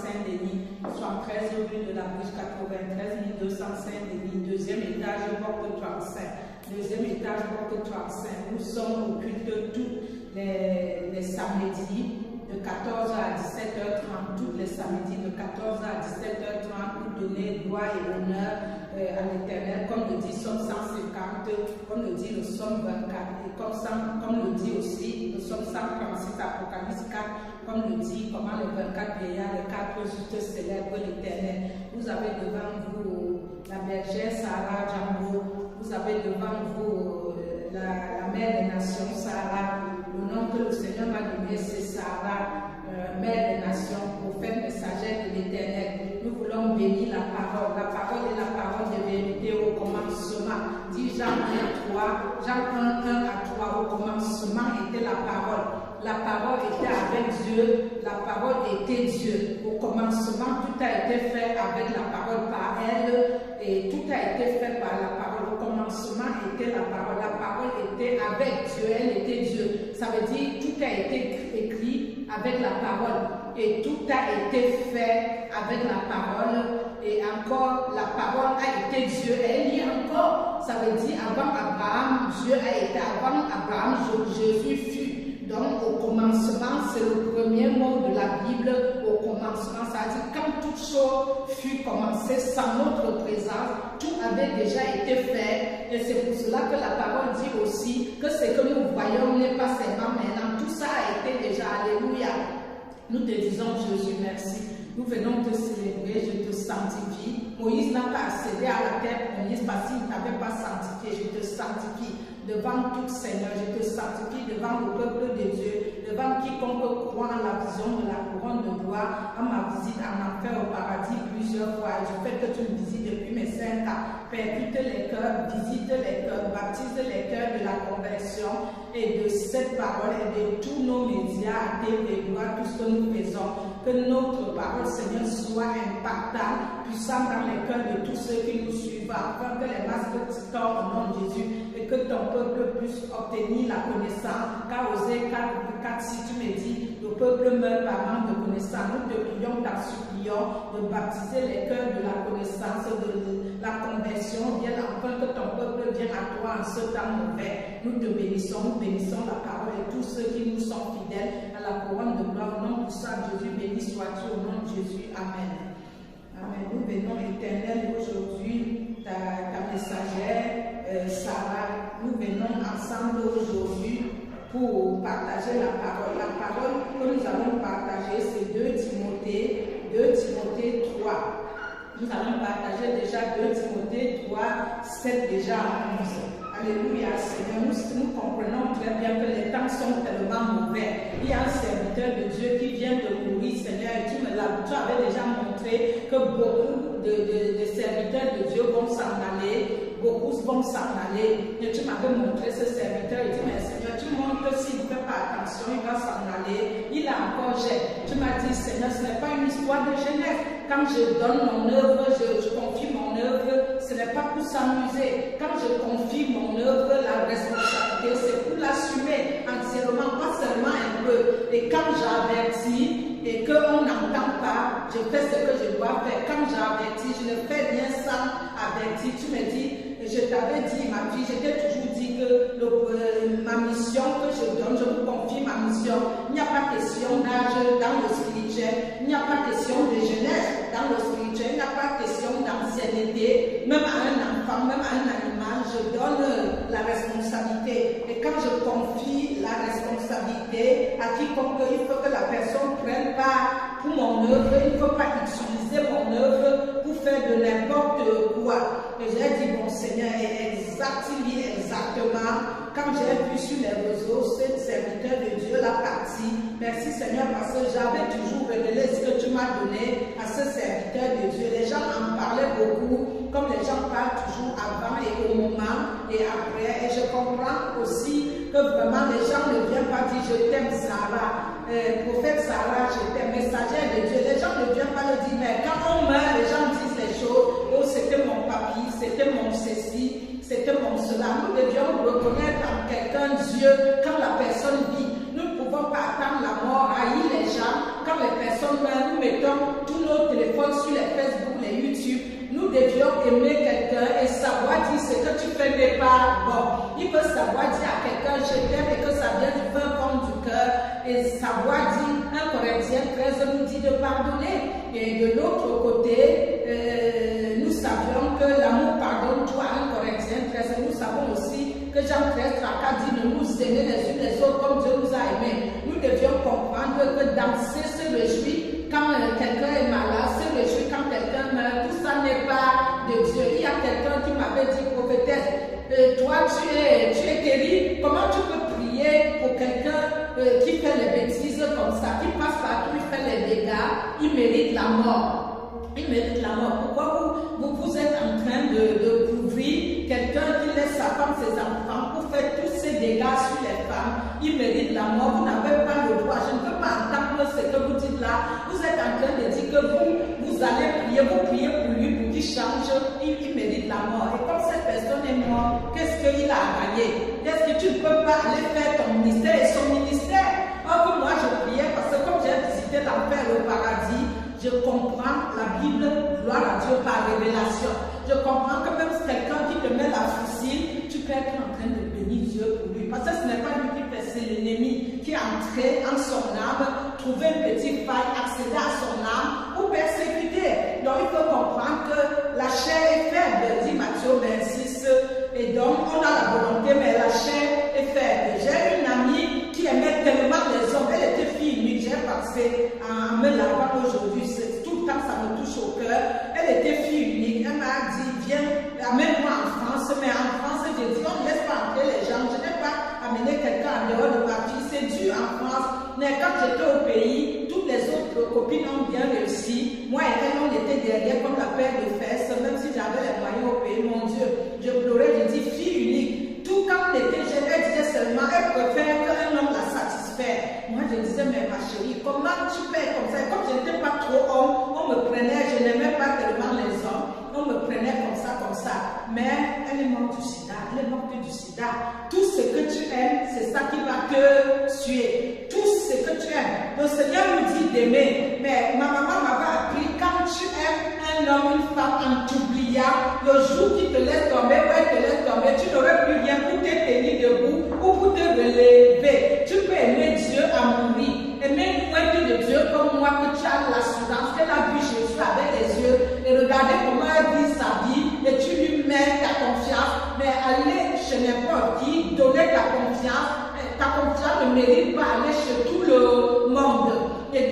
Saint-Denis, 73 rue de la Bouche, 93 200 Saint-Denis, deuxième étage, porte 35. Deuxième étage, porte 35. Nous sommes au culte tous les samedis de 14h à 17h30, tous les samedis de 14h à 17h30 pour donner gloire et honneur à l'Éternel, comme le dit Somme 150, comme le dit le Somme 24, et comme le dit aussi le Somme 136, Apocalypse 4, comme le dit comment les 24 vieillards, les 4 justes célèbrent l'Éternel. Vous avez devant vous la bergère Sarah Django, vous avez devant vous la mère des nations Sarah. Le nom que le Seigneur m'a donné, c'est Sarah, mère des nations, prophète messagère de l'Éternel. Nous voulons bénir la parole. La parole est la parole de vérité au commencement. Dit Jean 1, 3, Jean 1, 1 à 3, au commencement était la parole. La parole était avec Dieu, la parole était Dieu. Au commencement, tout a été fait avec la parole par elle et tout a été fait par la parole. Au commencement était la parole était avec Dieu, elle était Dieu. Ça veut dire tout a été écrit avec la parole et tout a été fait avec la parole et encore la parole a été Dieu. Elle dit encore, ça veut dire avant Abraham, Dieu a été, avant Abraham, Jésus fut. Donc au commencement, c'est le premier mot de la Bible, au commencement, ça veut dire quand toute chose fut commencée sans notre présence, tout avait déjà été fait. Et c'est pour cela que la parole dit aussi que ce que nous voyons n'est pas seulement maintenant, tout ça a été déjà, alléluia. Nous te disons Jésus, merci. Nous venons te célébrer, je te sanctifie. Moïse n'a pas accédé à la terre promise parce qu'il n'avait pas sanctifié, je te sanctifie. Devant tout Seigneur, je te sanctifie devant le peuple de Dieu, devant quiconque croit en la vision de la couronne de gloire, à ma visite en enfer au paradis plusieurs fois. Et je fais que tu me visites depuis mes 5 ans. Percute les cœurs, visite les cœurs, baptise les cœurs de la conversion et de cette parole et de tous nos médias, TV, gloire, tout ce que nous faisons. Que notre parole, Seigneur, soit impactante, puissante dans les cœurs de tous ceux qui nous suivent, afin que les masses tombent au nom de Jésus et que ton peuple puisse obtenir la connaissance. Car Osée 4, si tu me dis, le peuple meurt par manque de connaissance, nous te prions, t'en supplions de baptiser les cœurs de la connaissance, de la conversion, vienne afin que ton peuple vienne à toi en ce temps mauvais. Nous te bénissons, nous bénissons la parole et tous ceux qui nous sont fidèles à la couronne de gloire. Au nom du Saint Jésus, béni sois-tu au nom de Jésus. Amen. Amen. Nous venons éternel aujourd'hui, ta messagère Sarah, nous venons ensemble aujourd'hui pour partager la parole. La parole que nous allons partager, c'est 2 Timothée 3. Nous allons partager déjà 2 Timothée 3, 7 déjà à 11. Alléluia, Seigneur. Nous comprenons très bien que les temps sont tellement mauvais. Il y a un serviteur de Dieu qui vient de mourir, Seigneur, et tu avais déjà montré que beaucoup de serviteurs de Dieu vont s'en aller. Beaucoup vont s'en aller. Et tu m'avais montré ce serviteur. Il dit, mais Seigneur, tu montres que s'il ne fait pas attention, il va s'en aller. Il a encore jet. Tu m'as dit, Seigneur, ce n'est pas une histoire de jeunesse. Quand je donne mon œuvre, je confie mon œuvre, ce n'est pas pour s'amuser. Quand je confie mon œuvre, la responsabilité, c'est pour l'assumer entièrement, pas seulement un peu. Et quand j'avertis et qu'on n'entend pas, je fais ce que je dois faire. Quand j'avertis, je ne fais rien sans avertir. Tu me dis, je t'avais dit, ma fille, je t'ai toujours dit que ma mission que je donne, je vous confie ma mission. Il n'y a pas question d'âge dans le spirituel, il n'y a pas question de jeunesse dans le spirituel, il n'y a pas question d'ancienneté, même à un enfant, même à un animal, je donne la responsabilité. Et quand je confie la responsabilité à quiconque, il faut que la personne prenne part pour mon œuvre, il ne faut pas utiliser mon œuvre pour faire de n'importe quoi. Et j'ai dit, bon Seigneur, exactement, quand j'ai vu sur les réseaux, ce serviteur de Dieu l'a parti. Merci Seigneur, parce que j'avais toujours révélé ce que tu m'as donné à ce serviteur de Dieu. Les gens en parlaient beaucoup, comme les gens parlent toujours avant et au moment et après. Et je comprends aussi que vraiment les gens ne viennent pas dire je t'aime Sarah. Prophète Sarah, je t'aime, messagère de Dieu. Les gens ne viennent pas le dire, mais quand on meurt, les gens disent les choses. Oh, c'était mon papy, c'était mon ceci, c'était mon cela. Nous devions reconnaître en quelqu'un Dieu quand la personne vit. Nous ne pouvons pas attendre la mort, haïr les gens quand les personne, nous mettons tous nos téléphones sur les Facebook, les YouTube. Nous devions aimer quelqu'un et savoir dire ce que tu fais n'est pas bon. Il peut savoir dire à quelqu'un je t'aime et que ça vient du fin fond du cœur et savoir dire, 1 Corinthiens 13 nous dit de pardonner. Et de l'autre côté, nous savions que l'amour pardonne tout. 1 Corinthiens 13, nous savons aussi que Jean 13, 34 dit de nous aimer les unes les autres comme Dieu nous a aimés. Nous devions comprendre que danser se réjouit quand quelqu'un est malade, se réjouit quand quelqu'un meurt. Tout ça n'est pas de Dieu. Il y a quelqu'un qui m'avait dit, prophétesse, toi tu es guéri, comment tu peux prier pour quelqu'un qui fait les bêtises comme ça, qui passe partout, il fait les dégâts, il mérite la mort. Il mérite la mort. Pourquoi vous êtes en train de couvrir quelqu'un qui laisse sa femme, ses enfants, pour faire tous ces dégâts sur les femmes? Il mérite la mort. Vous n'avez pas le droit. Je ne peux pas entendre ce que vous dites là. Vous êtes en train de dire que vous allez prier, vous priez pour lui, pour qu'il change. Il mérite la mort. Et comme cette personne est morte, qu'est-ce qu'il a gagné? Qu'est-ce que tu ne peux pas aller faire ton ministère et son ministère? Or que moi je priais parce que comme j'ai visité l'enfer et le paradis, je comprends la Bible, gloire à Dieu, par révélation. Je comprends que même quelqu'un qui te met la faucille, tu peux être en train de bénir Dieu pour lui. Parce que ce n'est pas lui qui fait, c'est l'ennemi qui est entré en son âme, trouver une petite faille, accéder à son âme pour persécuter. Donc il faut comprendre que la chair est faible, dit Matthieu 26. Et donc on a la volonté, mais la chair est faible. J'ai une amie qui aimait tellement les hommes, elle était fille unique. J'ai pensé en me lavant aujourd'hui, tout le temps ça me touche au cœur. Elle était fille unique, elle m'a dit viens, amène-moi en France. Mais en France, j'ai dit on ne laisse pas entrer les gens, je n'ai pas amené quelqu'un en dehors de ma fille, c'est dur en France. Mais quand j'étais au pays, toutes les autres copines ont bien réussi. Moi et elle, on était derrière comme la paire de fesses, même si j'avais les moyens au pays, mon Dieu, je pleurais, je dis fille unique. Tout quand elle était jeune, elle disait seulement, elle préfère qu'un homme la satisfait. Moi je disais, mais ma chérie, comment tu fais comme ça? Et comme je n'étais pas trop homme, on me prenait, je n'aimais pas tellement les hommes, on me prenait comme ça. Mais elle est morte du sida, elle est morte du sida. Tout ce que tu aimes, c'est ça qui va te tuer. Tout ce que tu aimes. Le Seigneur nous dit d'aimer. Mais ma maman m'avait appris, quand tu aimes un homme, une femme, en t'oubliant, le jour qui te laisse tomber, ou elle te laisse tomber, tu n'aurais plus rien pour te tenir debout ou pour te relever. Tu peux aimer Dieu à mourir. Aimer une pointe de Dieu comme moi, que tu as l'assurance qu'elle a vu Jésus avec les yeux et regardez comment elle vit sa vie et tu lui mets ta confiance. Mais aller chez n'importe qui, donner ta confiance ne mérite pas aller chez tout le monde. Et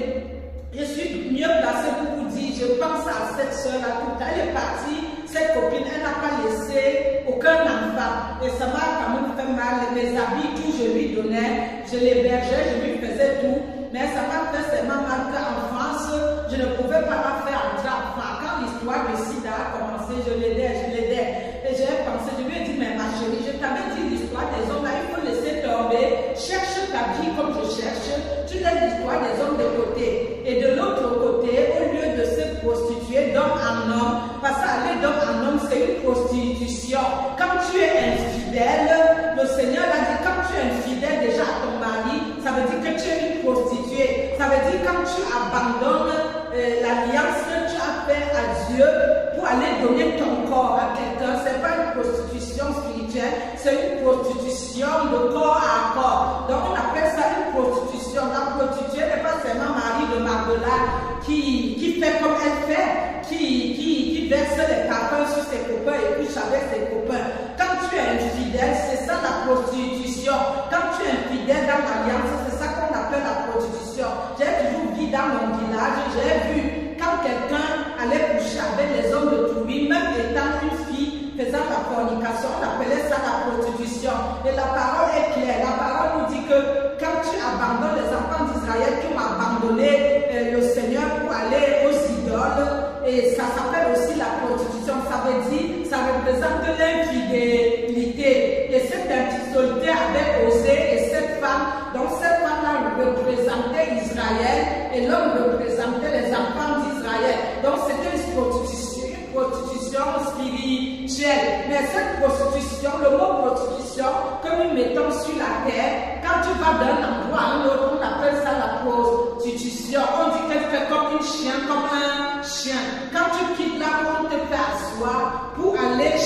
je suis mieux placée pour vous dire, je pense à cette soeur-là tout à l'heure, elle est partie, cette copine, elle n'a pas laissé aucun enfant. Et ça m'a quand même fait mal. Mes habits, tout, je lui donnais, je l'hébergeais, je lui faisais tout. Mais ça m'a fait tellement mal qu'en France, je ne pouvais pas la faire entrer en France. Quand l'histoire de sida a commencé, je l'aidais. Et j'ai pensé, je lui ai dit, mais ma chérie, je t'avais dit l'histoire des hommes, là, il faut laisser tomber. Cherche ta vie comme je cherche. Tu laisses l'histoire des hommes de côté. Et de l'autre côté, au lieu de se prostituer d'homme en homme, parce qu'aller d'homme en homme, c'est une prostitution. Quand tu es infidèle, le Seigneur a dit, quand tu es infidèle déjà à ton mari, ça veut dire que tu es une prostituée. Ça veut dire quand tu abandonnes l'alliance que tu as fait à Dieu pour aller donner ton corps à quelqu'un, ce n'est pas une prostitution spirituelle, c'est une prostitution de corps à corps. Donc on appelle ça une prostitution. La prostituée n'est pas seulement Marie de Magdala qui fait comme elle fait, qui verse les parfums sur ses copains et couche avec ses copains. Quand tu es infidèle, c'est ça la prostitution. Quand tu es infidèle dans l'alliance, c'est ça qu'on appelle la prostitution. J'ai toujours vu dans mon village, j'ai vu quand quelqu'un allait coucher avec les hommes de Toubi, même étant une fille faisant la fornication, on appelait ça la prostitution. Et la parole est claire. La parole nous dit que quand tu abandonnes les enfants d'Israël qui ont abandonné le Seigneur pour aller aux idoles, et ça s'appelle aussi la prostitution, ça veut dire, ça représente l'infidélité. Et cette infidélité avait osé, et cette femme, donc cette femme-là représentait Israël, et l'homme représentait les enfants d'Israël. Donc c'était une prostitution spirituelle. Mais cette prostitution, le mot prostitution que nous mettons sur la terre, quand tu vas d'un endroit à un autre, on appelle ça la prostitution. On dit quelqu'un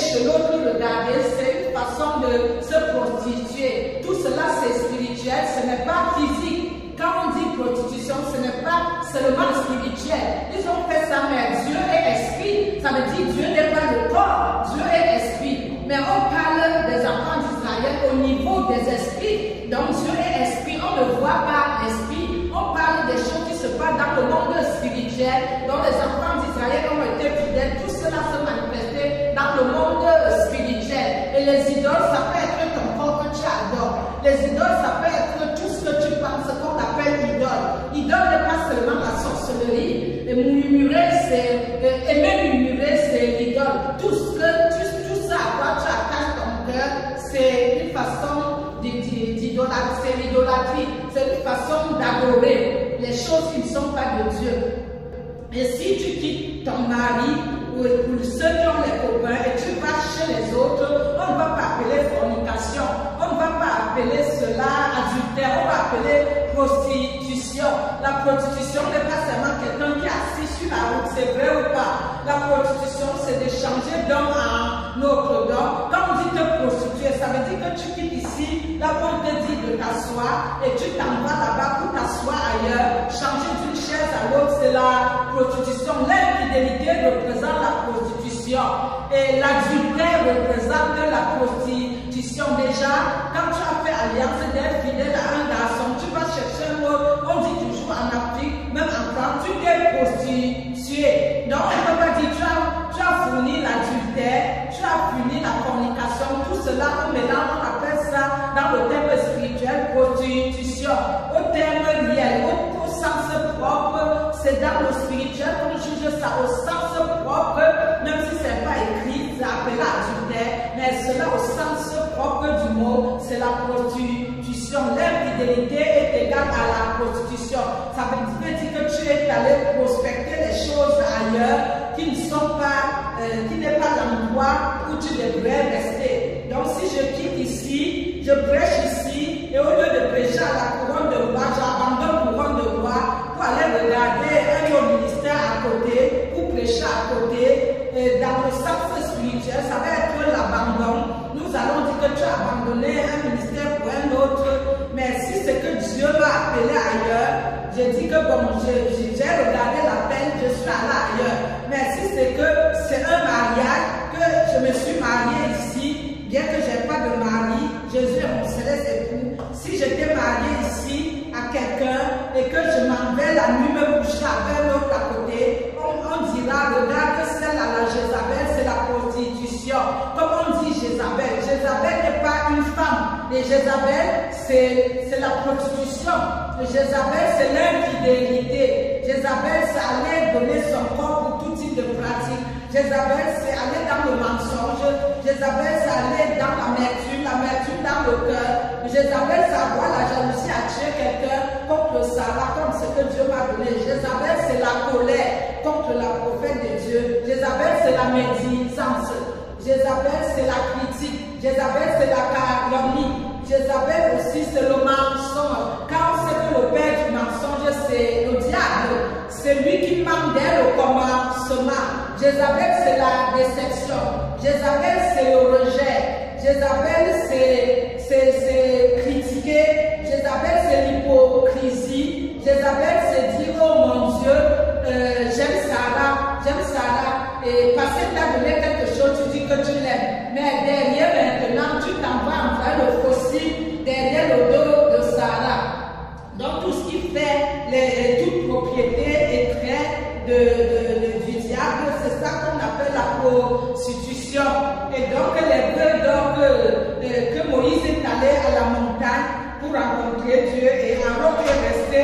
chez l'autre regarder, c'est une façon de se prostituer. Tout cela c'est spirituel, ce n'est pas physique. Quand on dit prostitution, ce n'est pas seulement spirituel. Ils ont fait ça, mais Dieu est esprit. Ça veut dire Dieu n'est pas le corps, Dieu est esprit. Mais on parle des enfants d'Israël au niveau des esprits. Donc Dieu est esprit, on ne voit pas l'esprit. On parle des choses qui se passent dans le monde spirituel, dont les enfants d'Israël ont été fidèles. Tout cela se manifestait dans le monde spirituel. Et les idoles, ça peut être ton corps que tu adores. Les idoles, ça peut être tout ce que tu penses, qu'on appelle idole. Idole n'est pas seulement la sorcellerie. Et murmurer, c'est aimer murmurer, c'est l'idole. Tout ça à quoi tu attaches ton cœur, c'est une façon d'idolâtrie, c'est l'idolâtrie, c'est une façon d'adorer les choses qui ne sont pas de Dieu. Et si tu quittes ton mari ou ceux qui ont les copains et tu vas chez les autres, on ne va pas appeler fornication, on ne va pas appeler cela adultère, on va appeler prostitution. La prostitution n'est pas seulement quelqu'un qui est assis sur la route, c'est vrai ou pas. La prostitution, c'est de changer d'un à un autre don. Quand on dit te prostituer, ça veut dire que tu quittes ici, là où on te dit de t'asseoir et tu t'en vas là-bas pour t'asseoir ailleurs, changer d'une chaise à l'autre, c'est la prostitution. L'infidélité représente la prostitution et l'adultère représente la prostitution. Déjà, quand tu as fait alliance d'être fidèle à un garçon, tu vas chercher un autre. On dit toujours en Afrique, même en France, tu t'es prostitué. Donc, on ne peut pas dire tu as fourni l'adultère, tu as fini la fornication, tout cela on mélange, on appelle ça dans le terme spirituel prostitution. Au terme réel, au sens propre, c'est dans le spirituel qu'on juge ça au sens propre, même si ce n'est pas écrit, c'est appelé adultère, mais cela au sens propre du mot, c'est la prostitution. L'infidélité est égale à la prostitution. Ça veut dire que tu es allé prospecter les choses ailleurs qui ne sont pas, qui n'est pas l'endroit où tu devrais rester. Donc si je quitte ici, je prêche ici, et au lieu de prêcher à la couronne de roi, j'abandonne couronne de roi pour aller regarder un autre ministère à côté, pour prêcher à côté. Et dans le sens spirituel, ça va être l'abandon. Nous allons dire que tu as abandonné un ministère pour un autre, mais si c'est que Dieu m'a appelé ailleurs, je dis que bon, j'ai regardé l'appel, je suis allé ailleurs. Mais si c'est que c'est un mariage, que je me suis mariée ici, bien que je n'ai pas de mari, Jésus est mon céleste époux. Si j'étais mariée ici à quelqu'un et que je m'en vais la nuit me coucher avec l'autre à côté, on dira, regarde celle-là, la Jézabel, c'est la prostitution. Comme on dit Jézabel, Jézabel n'est pas une femme. Et Jézabel, c'est la prostitution. Jézabel, c'est l'infidélité. Jézabel, c'est aller donner son corps pour tout type de pratique. Jézabel, c'est aller dans le mensonge. Jézabel, c'est aller dans l'amertume dans le cœur. Jézabel, c'est avoir la jalousie à tuer quelqu'un contre Sarah, comme ce que Dieu m'a donné. Jézabel, c'est la colère contre la prophète de Dieu. Jézabel, c'est la médisance. Jézabel, c'est la critique. Jézabel, c'est la calomnie. Jézabel aussi, c'est le mensonge. Quand on sait que le père du mensonge, c'est le diable. C'est lui qui manque dès le commencement. Jézabel, c'est la déception. Jézabel, c'est le rejet. Jézabel, c'est critiquer. Jézabel, c'est l'hypocrisie. Jézabel, c'est dire, oh mon Dieu, j'aime Sarah, et parce que tu as donné quelque chose, tu dis que tu l'aimes. Mais derrière maintenant, tu t'en vas en faire le fossile derrière le dos de Sarah. Donc tout ce qui fait toute propriété et trait du diable, c'est ça qu'on appelle la prostitution. Et donc les vœux que Moïse est allé à la montagne pour rencontrer Dieu, et Aaron est resté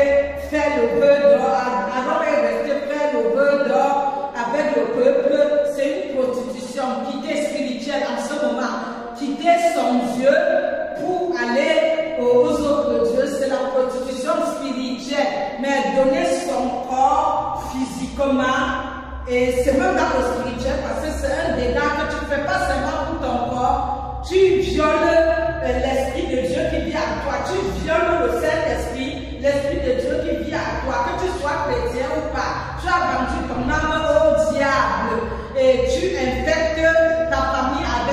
faire le vœu d'or. Aaron est resté faire le vœu d'or avec le peuple. C'est une prostitution, quitter spirituelle en ce moment, quitter son Dieu pour aller aux autres dieux, c'est la prostitution spirituelle. Mais donner son corps physiquement, et c'est même dans le spirituel, parce que c'est un dégât que tu ne fais pas seulement pour ton corps, tu violes l'Esprit de Dieu qui vit à toi, tu violes le Saint-Esprit, l'Esprit de Dieu qui vit à toi, que tu sois chrétien ou pas, tu as vendu ton âme au diable et tu infectes ta famille à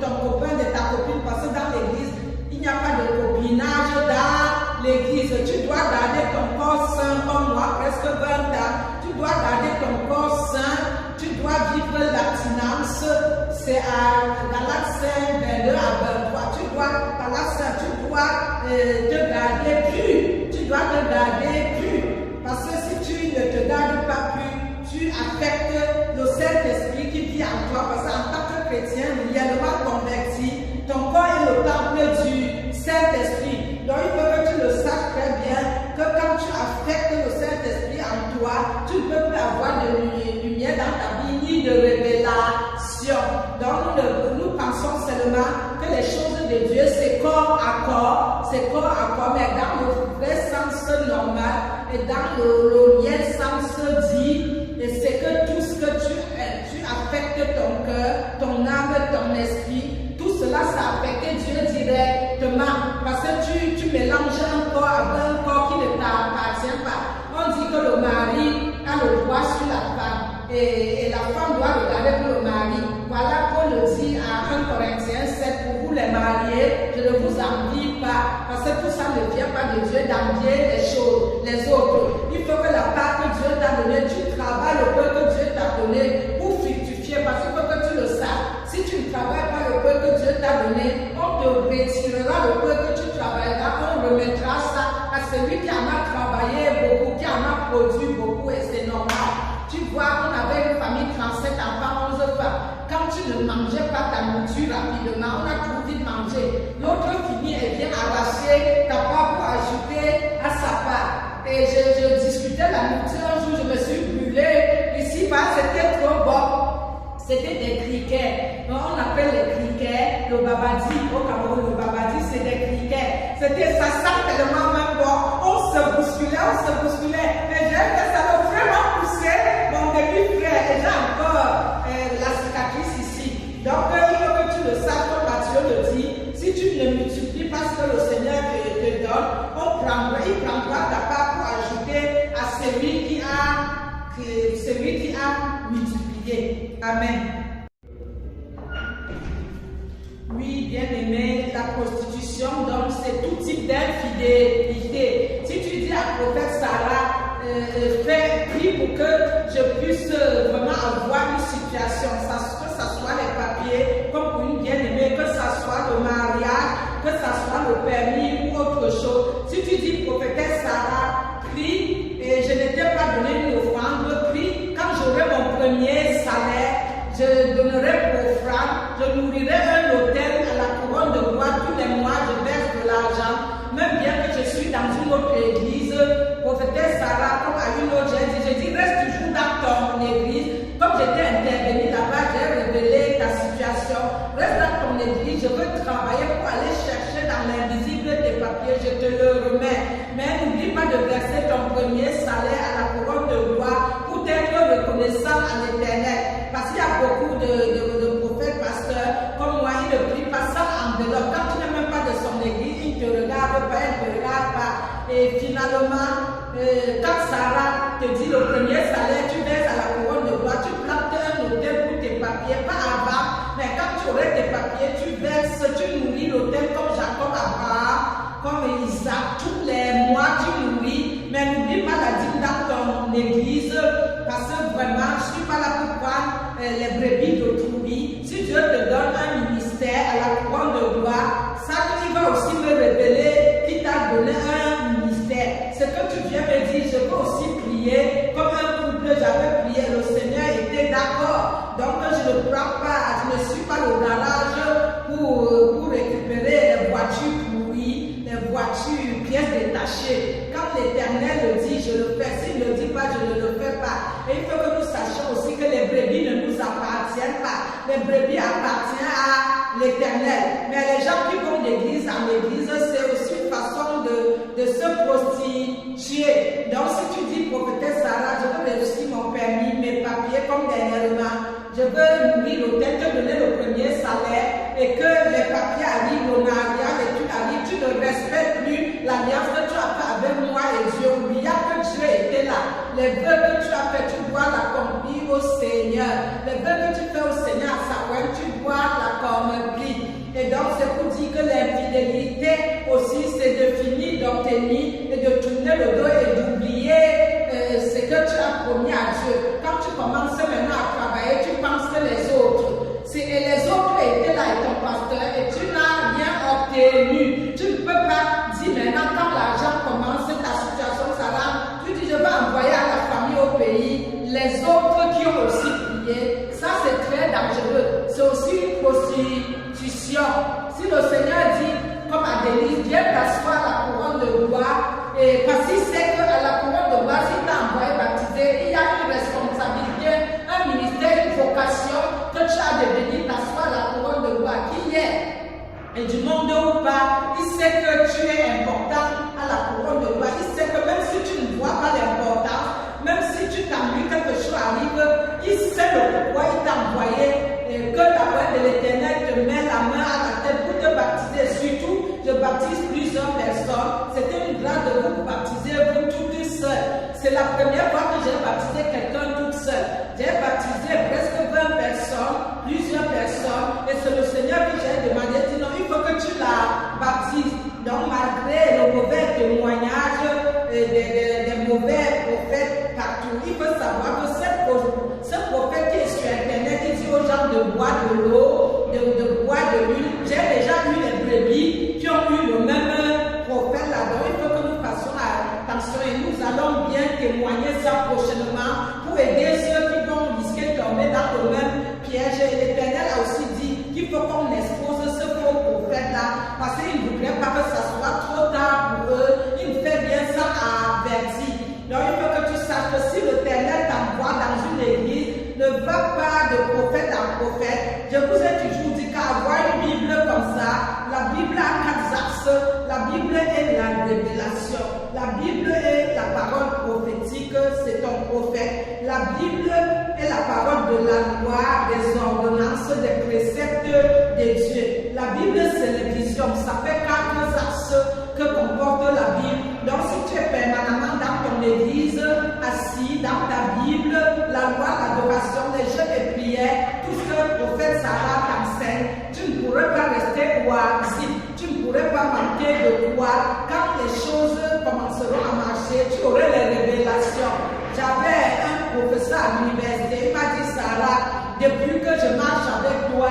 ton copain, de ta copine, parce que dans l'église, il n'y a pas de copinage dans l'église. Tu dois garder ton corps sain comme moi, presque 20 ans. Tu dois garder ton corps sain. Tu dois vivre l'abstinence. C'est à Galates 5, 22 à 23. Tu dois, tu dois te garder pur. Tu dois te garder pur. Parce que si tu ne te gardes pas pur, tu affectes le Saint-Esprit qui vit en toi. Parce qu'en tant que chrétien, réellement converti, ton corps est le temple du Saint-Esprit. Donc il faut que tu le saches très bien que quand tu affectes le Saint-Esprit en toi, tu ne peux plus avoir de lumière dans ta vie ni de révélation. Donc nous pensons seulement que les choses de Dieu c'est corps à corps, mais dans le vrai sens normal et dans le réel sens dit, c'est que tout ce que tu affectes ton cœur, ton âme, ton esprit, tout cela ça affecte Dieu directement parce que tu mélanges un corps avec un corps qui ne t'appartient pas. On dit que le mari a le droit sur la femme et la femme doit regarder pour le mari. Voilà Paul le dit à 1 Corinthiens 7, pour vous les mariés, je ne vous envie pas parce que tout ça ne vient pas de Dieu d'envier les autres. Il faut que la part que Dieu t'a donnée, tu travailles le peu que Dieu t'a donné pour fructifier parce qu'il faut que tu le saches. Si tu ne travailles pas le peu que Dieu t'a donné, on te retirera le peu que tu travailleras, on remettra ça à celui qui en a travaillé beaucoup, qui en a produit beaucoup et c'est normal. Tu vois, on avait une famille 37 enfants, 11 femmes. Quand tu ne mangeais pas ta nourriture rapidement, on a trop vite mangé. L'autre finit et vient arracher ta part pour ajouter à sa part. Et je discutais la nourriture un jour, je me suis brûlée. Ici, c'était trop bon. C'était des criquets. On appelle les criquets le babadi. Au Cameroun, le babadi, c'est des criquets. Ça sent tellement même bon. On se bousculait. Et j'ai fait ça m'a vraiment poussé mon début frère. Et j'ai encore la cicatrice ici. Donc, il faut que tu le saches, comme Matthieu le dit. Si tu ne multiplies pas ce que le Seigneur te donne, il prendra ta part pour ajouter à celui qui a multiplié. Amen. Oui, bien-aimé, la prostitution, donc c'est tout type d'infidélité. Si tu dis à prophète Sarah, prie pour que je puisse vraiment avoir une situation, que ce soit les papiers, comme pour une bien-aimée, que ce soit le mariage, que ce soit le permis ou autre chose. Si tu dis prophétesse Sarah, prie, et je ne t'ai pas donné une offrande, prie, quand j'aurai mon premier salaire, je donnerai pour offrande, je nourrirai un hôtel à la couronne de bois tous les mois, je verse de l'argent, même bien que je suis dans une autre église, prophétesse Sarah, comme à une autre, j'ai dit, reste toujours dans ton église, comme j'étais intervenue là-bas, j'ai révélé ta situation, reste dans ton église, je veux travailler pour aller chercher dans l'invisible tes papiers, je te le remets, mais n'oublie pas de verser ton premier salaire à la couronne de bois pour être reconnaissant à l'Éternel. Parce qu'il y a beaucoup de prophètes, pasteurs, comme moi, ils ne prient pas ça en enveloppe. Quand tu n'es même pas de son église, ils ne te regardent pas, ils ne te regardent pas. Et finalement, quand Sarah te dit le premier salaire, tu verses à la couronne de bois, tu plantes un hôtel pour tes papiers, pas avant, mais quand tu aurais tes papiers, tu verses, tu nourris l'hôtel comme Jacob, Abraham, comme Isaac, tous les mois tu nourris, mais n'oublie pas la dîme dans ton église, parce que vraiment, je ne suis pas là pour prendre les brebis d'autrui. Si Dieu te donne un ministère à la couronne de bois, ça il va aussi me révéler qu'il t'a donné un ministère. Ce que tu viens me dire, je peux aussi prier comme un couple, j'avais prié, le Seigneur était d'accord. Donc je ne prends pas, je ne suis pas au garage pour récupérer les voitures pourries, les voitures pièces détachées. Quand l'Éternel le dit, je le fais. S'il ne le dit pas, je ne le fais pas. Et il faut que nous sachions aussi que les brebis ne nous appartiennent pas. Les brebis appartiennent à l'Éternel. Mais les gens qui vont d'église en église, c'est aussi une façon de se prostituer. Donc si tu dis prophétesse Sarah, je veux réussir mon permis, mes papiers comme dernièrement, je veux nourrir l'hôtel, te donner le premier salaire et que les papiers arrivent au mariage et tu arrives, tu ne respectes plus l'alliance que tu as fait avec moi et Dieu. Oublia que Dieu était là. Les vœux que tu as fait, tu dois l'accomplir au Seigneur. Les vœux que tu fais au Seigneur à Samuel, tu dois l'accomplir. obtenir et de tourner le dos et d'oublier ce que tu as promis à Dieu. Quand tu commences maintenant à travailler, tu penses que les autres, et les autres étaient là et ton pasteur et tu n'as rien obtenu. Tu ne peux pas dire maintenant quand l'argent commence, ta situation s'arrange, tu dis je vais envoyer à la famille au pays, les autres qui ont aussi prié. Ça c'est très dangereux. C'est aussi une prostitution. Si le Seigneur dit, comme à Denise, viens t'asseoir à la couronne de gloire, et parce qu'il sait qu'à la couronne de gloire, s'il t'a envoyé baptiser, il y a une responsabilité, un ministère, une vocation que tu as de venir t'asseoir à la couronne de gloire. Qui est? Et du monde ou pas, il sait que tu es important à la couronne de gloire. Il sait que même si tu ne vois pas l'importance, même si tu t'ennuies, quelque chose arrive, il sait le pourquoi il t'a envoyé, et que la voix de l'Éternel te met la main à la tête pour te baptiser. Surtout, je baptise plusieurs personnes. C'était une grâce de vous baptiser vous toutes seules. C'est la première fois que j'ai baptisé quelqu'un toute seule. J'ai baptisé presque 20 personnes, plusieurs personnes, et c'est le Seigneur que j'ai demandé, dit non, il faut que tu la baptises. Donc malgré le mauvais témoignage des mauvais prophètes partout, il faut savoir que ce prophète qui est sur internet, il dit aux gens de boire de l'eau, de boire de l'huile. J'ai déjà eu les brebis qui ont eu le même prophète là-dedans. Il faut que nous fassions attention et nous allons bien témoigner ça prochainement pour aider ceux qui vont risquer de tomber dans le même piège. Et l'Éternel a aussi dit qu'il faut qu'on expose ce faux prophète-là parce qu'il ne voudrait pas que ça soit trop tard pour eux. Il fait bien ça à avertir. Donc il faut que tu saches que si l'Éternel t'envoie dans une église, ne va pas de prophète en prophète. Je vous ai toujours dit qu'avoir une Bible comme ça, la Bible a 4 axes. La Bible est la révélation. La Bible est la parole prophétique, c'est ton prophète. La Bible est la parole de la loi, des ordonnances, des préceptes de Dieu. La Bible, c'est les visions. Ça fait 4 axes que comporte la Bible. Donc, si tu es permanemment dans ton église, assis dans ta Bible, la loi, l'adoration, les jeux de prière, tout ce que le prophète Sarah t'enseigne, tu ne pourrais pas rester oisif. Tu ne pourrais pas manquer de quoi. Quand les choses commenceront à marcher, tu aurais les révélations. J'avais un professeur à l'université, il m'a dit Sarah, depuis que je marche avec toi,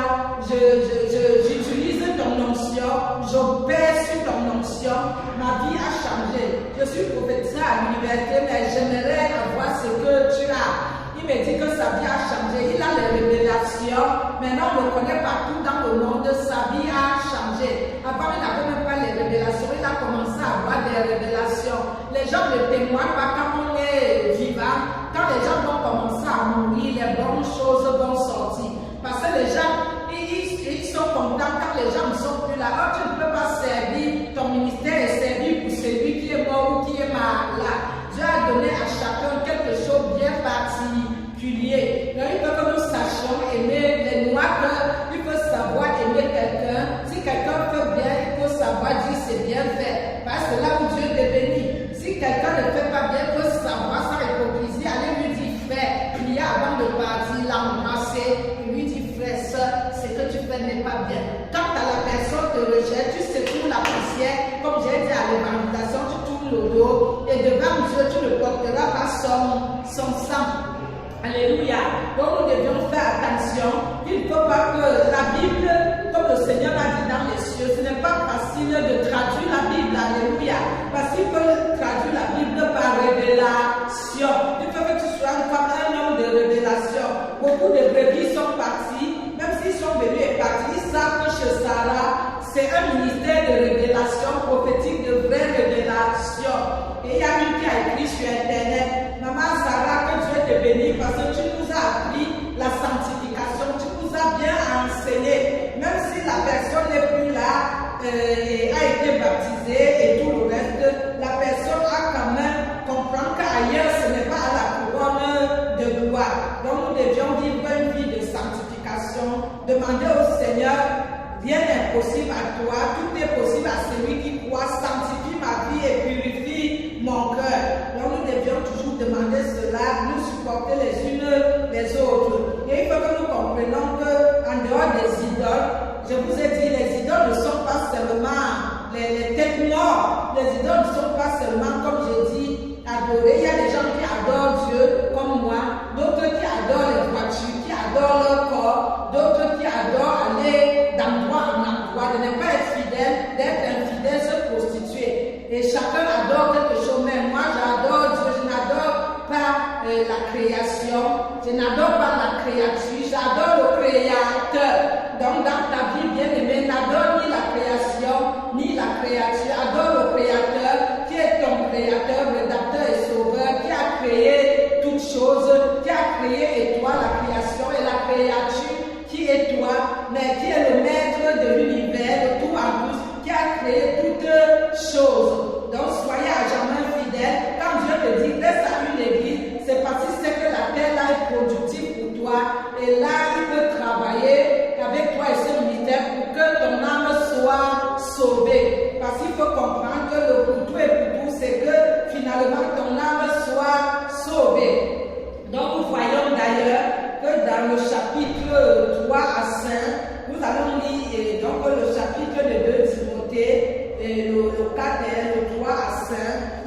j'utilise ton onction, j'opère sur ton onction, ma vie a changé. Je suis professeur à l'université, mais j'aimerais avoir ce que tu as. Il me dit que sa vie a changé, il a les révélations, maintenant on le connaît partout dans le monde, sa vie a changé. Avant il n'avait même pas les révélations, il a commencé à avoir des révélations. Les gens ne témoignent pas quand on est vivant, quand les gens vont commencer à mourir, les bonnes choses vont sortir. Parce que les gens, ils sont contents quand les gens ne sont plus là. Alors tu ne peux pas servir, ton ministère est servi pour celui qui est mort ou qui est malade. Dieu a donné à chacun quelque chose bien particulier. Donc il faut que nous sachions aimer les noirs, il faut savoir aimer quelqu'un. Si quelqu'un fait bien, il faut savoir dire c'est bien fait. Parce que là où Dieu est béni. Si quelqu'un ne fait pas bien, il faut savoir sans hypocrisie, aller lui dire frère, prier avant de partir, l'embrasser, lui dire frère, soeur, ce que tu fais n'est pas bien. Quand la personne te rejette, tu secoues la poussière, comme j'ai dit à l'évangélisation, tu tournes le dos et devant Dieu, tu ne porteras pas son sang. Alléluia. Donc nous devions faire attention. Il ne faut pas que la Bible, comme le Seigneur l'a dit dans les cieux, ce n'est pas facile de traduire la Bible. Alléluia. Parce qu'il peut traduire la Bible par révélation. Il faut que tu sois une femme, un homme de révélation. Beaucoup de brebis sont partis, même s'ils sont venus et partis, ils savent que chez Sarah, c'est un ministère de révélation prophétique, de vraie révélation. Et il y a une qui a écrit sur internet, maman Sarah, que Dieu te bénisse parce que tu nous as appris la sanctification, tu nous as bien enseigné. Même si la personne n'est plus là, a été baptisée et tout le reste, la personne a quand même compris qu'ailleurs ce n'est pas à la couronne de gloire. Donc nous devions vivre une vie de sanctification, demander au Seigneur, rien n'est possible à toi, tout est possible à celui qui croit, sanctifie ma vie et purifie mon cœur. Donc nous devions toujours demander cela, nous supporter les unes les autres. Et il faut que nous comprenions qu'en dehors des idoles, je vous ai dit, les idoles ne sont pas seulement les têtes mortes. Les idoles ne sont pas seulement, comme j'ai dit, adorées. Il y a des gens qui adorent Dieu, comme moi, d'autres qui adorent les voitures, qui adorent leur corps, d'autres qui adorent aller d'endroit en endroit, de ne pas être fidèle, d'être infidèle, se prostituer. Et chacun adore quelque chose, mais moi j'adore Dieu, je n'adore pas la création, je n'adore pas la créature, j'adore le créateur. Donc dans ta vie bien-aimée, n'adore ni la création, ni la créature, adore le créateur, qui est ton créateur, rédacteur et sauveur, qui a créé toutes choses, qui a créé et toi la création et la créature, qui est toi, mais qui est le maître de l'univers, de tout en tous, qui a créé toutes choses. Donc soyez à jamais fidèles. Quand Dieu te dit reste à une église, c'est parce qu'il sait que la terre là est productive pour toi. Et là, il peut travailler avec toi et ce ministère pour que ton âme soit sauvée. Parce qu'il faut comprendre que le pour tout et pour tout, c'est que finalement ton âme soit sauvée. Donc nous voyons d'ailleurs que dans le chapitre 3 à 5, nous allons lire donc le chapitre de 2 Timothée, le 4 et le 3 à 5,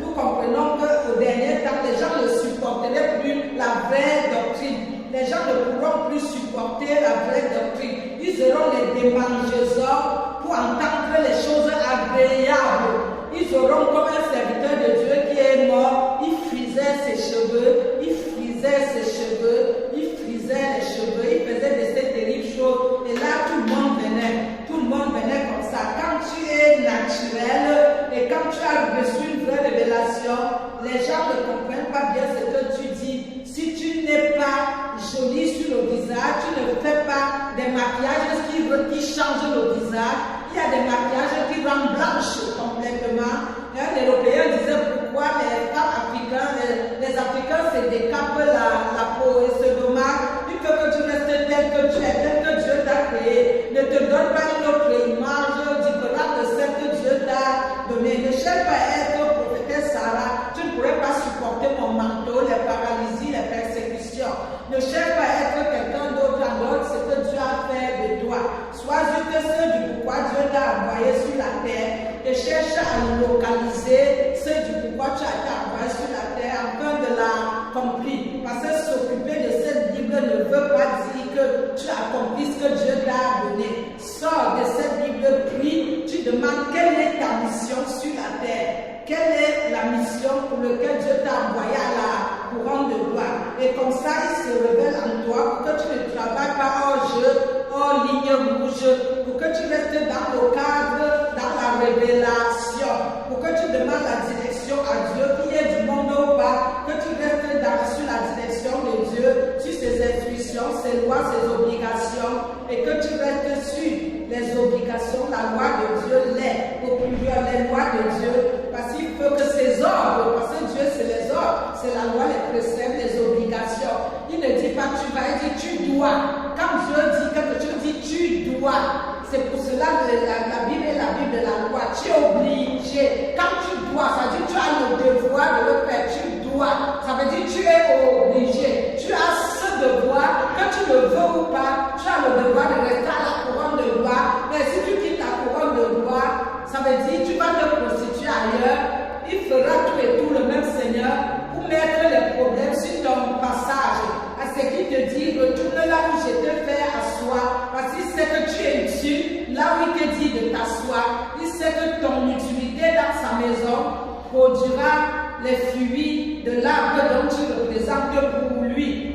nous comprenons qu'au dernier temps, les gens ne supporteraient plus la vraie doctrine. Les gens ne pourront plus supporter la vraie doctrine. Ils auront les démangeaisons pour entendre les choses agréables. Ils auront comme un serviteur de Dieu qui est mort, il frisait ses cheveux, il frisait ses cheveux, il frisait les cheveux, il faisait de ces terribles choses. Et là, tout le monde venait comme ça. Quand tu es naturel et quand tu as reçu une vraie révélation, les gens ne comprennent pas bien ce que tu dis. Si tu n'es pas joli sur le visage, tu ne fais pas des maquillages qui changent le visage. Il y a des maquillages qui rendent blanche complètement. Un Européen disait pourquoi les femmes africaines, les Africains se décapent la peau et se dommage. Il faut que tu restes tel que tu es, tel que Dieu t'a créé. Ne te donne pas une autre image différente de celle que Dieu t'a donnée. Ne cherche pas à être prophétesse Sarah. Tu ne pourrais pas supporter mon manteau, les paralysies, les persécutions. Ne cherche pas à être quelqu'un d'autre en dehors de ce que Dieu a fait de toi. Sois juste ce du pourquoi Dieu t'a envoyé sur la terre et cherche à localiser ce du pourquoi tu as été envoyé sur la terre afin de l'accomplir. Parce que s'occuper de cette Bible ne veut pas dire que tu accomplis ce que Dieu t'a donné. Sors de cette Bible, prie, tu demandes quelle est ta mission sur la terre. Quelle est la mission pour laquelle Dieu t'a envoyé à la couronne de gloire. Et comme ça, il se révèle en toi pour que tu ne travailles pas hors jeu, hors ligne rouge, pour que tu restes dans le cadre, dans la révélation, pour que tu demandes la direction à Dieu, qui est du monde ou pas, que tu restes sur la direction de Dieu, sur ses instructions, ses lois, ses obligations, et que tu restes sur les obligations, la loi de Dieu, au pluriel, les lois de Dieu, parce qu'il faut que ces ordres, parce que Dieu c'est les ordres, c'est la loi, les préceptes, les obligations. Il ne dit pas tu vas, il dit tu dois. Quand Dieu dit quelque chose, il dit tu dois. C'est pour cela que la Bible est la Bible de la loi. Tu es obligé. Quand tu dois, ça veut dire tu as le devoir de le faire. Tu dois. Ça veut dire tu es obligé. Tu as ce devoir, que tu le veux ou pas, tu as le devoir de rester à la couronne de gloire. Mais si tu quittes la couronne de gloire, ça veut dire tu vas te prostituer ailleurs. Il fera tout et tout le même Seigneur pour mettre les problèmes sur ton passage. À ce qu'il te dit, retourne là où je te fais asseoir. Parce qu'il sait que tu es utile, là où il te dit de t'asseoir. Il sait que ton utilité dans sa maison produira les fruits de l'arbre dont tu représentes pour lui.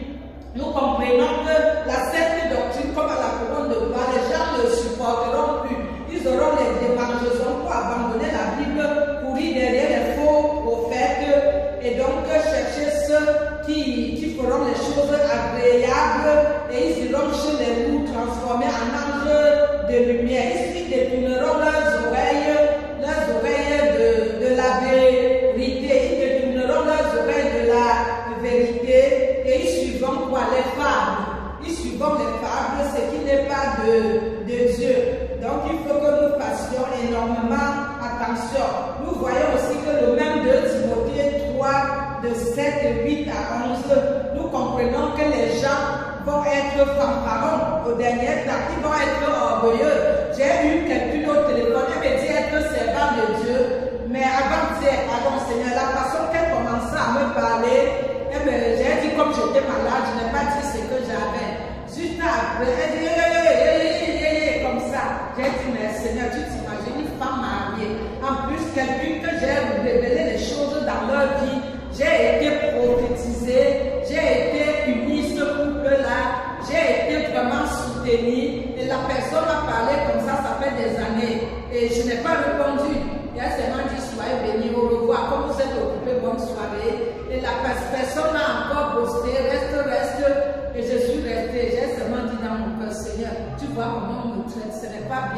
Nous comprenons que la secte doctrine, comme à la couronne de gloire, les gens ne supporteront plus. Ils auront les démangeaisons pour abandonner la Bible, courir derrière les faux prophètes et donc chercher ceux qui feront les choses agréables et ils iront chez les loups transformés en anges de lumière. Ils détourneront leurs oreilles de la vérité. Ils détourneront leurs oreilles de la vérité et ils suivront quoi? Les fables. Ils suivront les fables, ce qui n'est pas de Dieu. Donc il faut que nous fassions énormément attention. Nous voyons aussi que le même 2 Timothée 3, de 7, 8 à 11, nous comprenons que les gens vont être fanfarons au dernier temps, ils vont être orgueilleux. J'ai eu quelqu'un au téléphone, elle me dit être servant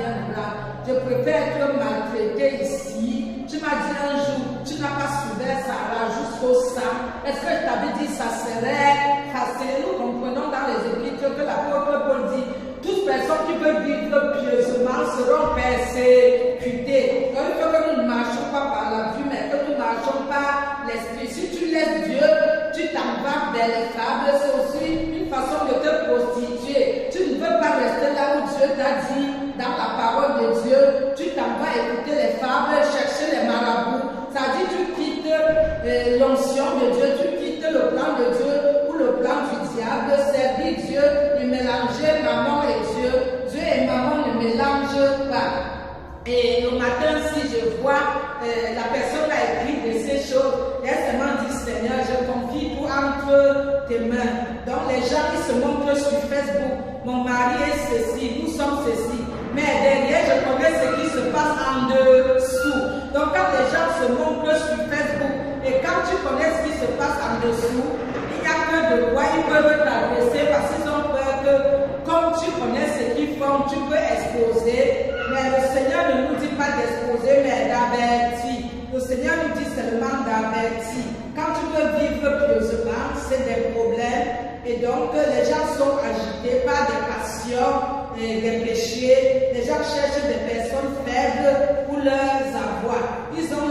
viendra. Je préfère être maltraité ici. Tu m'as dit un jour, tu n'as pas soulevé Sarah jusqu'au sang. Est-ce que je t'avais dit ça serait facile? Nous comprenons dans les Écritures que l'apôtre Paul dit, toutes personnes qui veulent vivre pieusement seront persécutées. Donc il faut que nous ne marchons pas par la vue, mais que nous ne marchons par l'esprit. Si tu laisses Dieu, tu t'embarques vers les fables, c'est aussi une façon de te prostituer. Tu ne veux pas rester là où Dieu t'a dit, dans la parole de Dieu, tu t'en vas écouter les fables, chercher les marabouts. Ça dit tu quittes l'onction de Dieu, tu quittes le plan de Dieu ou le plan du diable, servir Dieu et mélanger maman et Dieu. Dieu et maman ne mélangent pas. Et le matin, si je vois la personne a écrit de ces choses, elle seulement dit Seigneur, je confie tout entre tes mains. Donc les gens qui se montrent sur Facebook, mon mari est ceci, nous sommes ceci. Mais derrière, je connais ce qui se passe en dessous. Donc quand les gens se montrent sur Facebook et quand tu connais ce qui se passe en dessous, il n'y a que de quoi ils peuvent t'agresser parce qu'ils ont peur que comme tu connais ce qu'ils font, tu peux exposer. Mais le Seigneur ne nous dit pas d'exposer, mais d'avertir. Le Seigneur nous dit seulement d'avertir. Quand tu veux vivre pieusement, c'est des problèmes. Et donc, les gens sont agités par des passions, des péchés. Les gens cherchent des personnes faibles pour leurs avoirs. Ils ont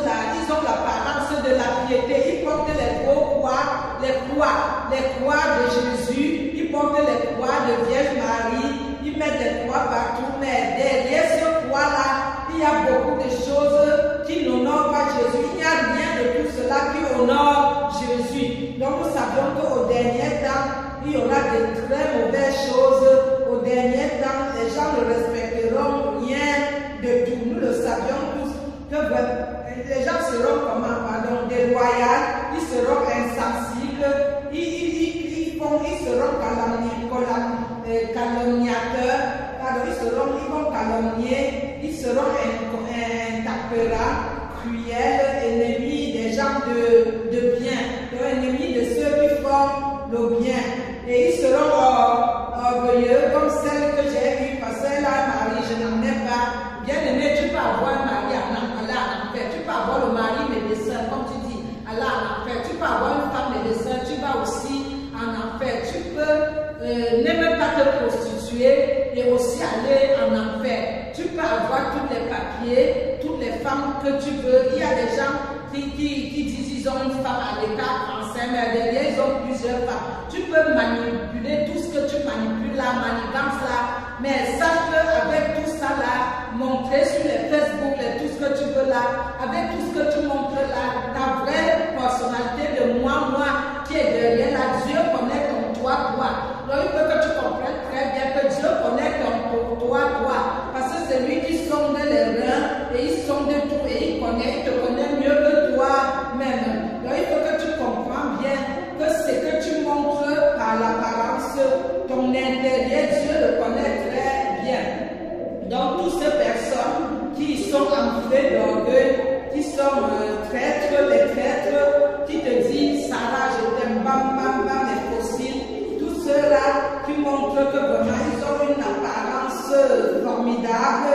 l'apparence de la piété. Ils portent les gros croix, les croix de Jésus. Ils portent les croix de Vierge Marie. Ils mettent des croix partout. Mais derrière ce croix-là, il y a beaucoup de choses qui n'honorent pas Jésus. Il n'y a rien de tout cela qui honore Jésus. Donc nous savions qu'au dernier temps, il y aura de très mauvaises choses. Au dernier temps, les gens ne respecteront rien de tout. Nous le savions tous que les gens seront comment, pardon, déloyaux, ils seront insensibles, ils seront calomniateurs, pardon, ils vont calomnier, ils seront intempérants, cruels, ennemis des gens de bien, ennemis de ceux qui font le bien. Et ils seront orgueilleux comme celle que j'ai eue parce qu'elle a un mari, je n'en ai pas. Bien aimé, tu peux avoir un mari en enfer, tu peux avoir le mari médecin, comme tu dis, Allah en enfer, tu peux avoir une femme médecin, tu vas aussi en enfer, tu peux n'aime pas te prostituer et aussi aller en enfer. Tu peux avoir tous les papiers, toutes les femmes que tu veux. Il y a des gens qui disent qu'ils ont une femme à l'état français, mais derrière ils ont plusieurs femmes. Tu peux manipuler tout ce que tu manipules là, manigance là, mais sache qu'avec tout ça là, montrer sur les Facebook, tout ce que tu veux là, avec tout ce que tu montres là, ta vraie personnalité de moi qui est derrière là, Dieu connaît ton toi. Donc il faut que tu comprennes très bien que Dieu connaît ton toi. Parce que c'est lui qui sonde les reins et il sonde tout et il te connaît mieux que toi-même. Donc il faut que tu comprends bien que ce que tu montres par l'apparence, ton intérieur, Dieu le connaît très bien. Donc toutes ces personnes qui sont enflées d'orgueil, qui sont traîtres, les traîtres, qui te disent Sarah, je t'aime, bam, les fossiles, tous ceux-là qui montrent que vraiment ils ont une apparence formidable